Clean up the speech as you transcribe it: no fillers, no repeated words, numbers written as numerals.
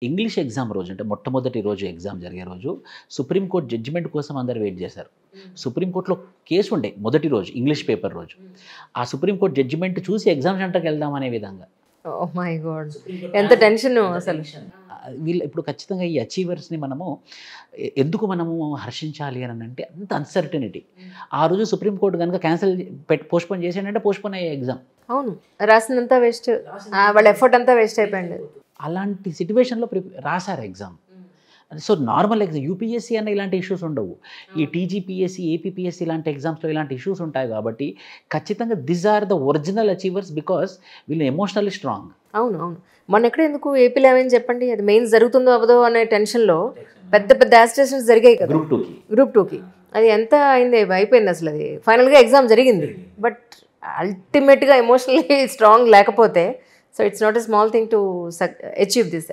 English exam రోజు అంటే మొట్టమొదటి రోజు ఎగ్జామ్ జరిగే రోజు సుప్రీంకోర్టు జడ్జిమెంట్ కోసం అందరూ వెయిట్ చేశారు. సుప్రీంకోర్టులో కేసు ఉండే మొదటి రోజు ఇంగ్లీష్ పేపర్ రోజు. ఆ సుప్రీంకోర్టు జడ్జిమెంట్ చూసి ఎగ్జామ్ సెంటర్‌కి వెళ్దాం అనే విధంగా. Oh my God! ఎంత టెన్షను అసలు. వీళ్ళు ఇప్పుడు ఖచ్చితంగా ఈ అచీవర్స్‌ని మనము ఎందుకు మనము హర్షించాలి అని అంటే అంత అన్‌సర్టెనిటీ. ఆ రోజు సుప్రీంకోర్టు గనుక క్యాన్సిల్ పోస్ట్‌పోన్ చేసిందంటే పోస్ట్‌పోన్ అయ్యే ఎగ్జామ్. అవును. రాసిందంతా వేస్ట్. వాళ్ళ ఎఫర్ట్ అంతా వేస్ట్ అయిపోయింది. అలాంటి సిట్యుయేషన్‌లో రాసారు exam. So normal exam UPSC అన్న ఇలాంటి ఇష్యూస్ ఉండవు. ఈ టీజీపీఎస్సీ, ఏపీపీఎస్సీ ఇలాంటి ఎగ్జామ్స్‌లో ఇలాంటి ఇష్యూస్ ఉంటాయి కాబట్టి ఖచ్చితంగా this are the original achievers because వీళ్ళు ఎమోషనల్లీ స్ట్రాంగ్. అవును. అవును. మొన్న ఎక్కడ ఎందుకు ఏపీలో ఏమైంది చెప్పండి? అది మెయిన్స్ జరుగుతుందో అవ్వదో అనే టెన్షన్‌లో పెద్ద పెద్ద యాజిటేషన్స్ జరిగాయి కదా. గ్రూప్ 2కి. అది ఎంత అయింది? అయిపోయింది అసలు అది. ఫైనల్‌గా ఎగ్జామ్ జరిగింది. బట్ అల్టిమేట్‌గా ఎమోషనల్లీ స్ట్రాంగ్ లేకపోతే so it's not a small thing to achieve this.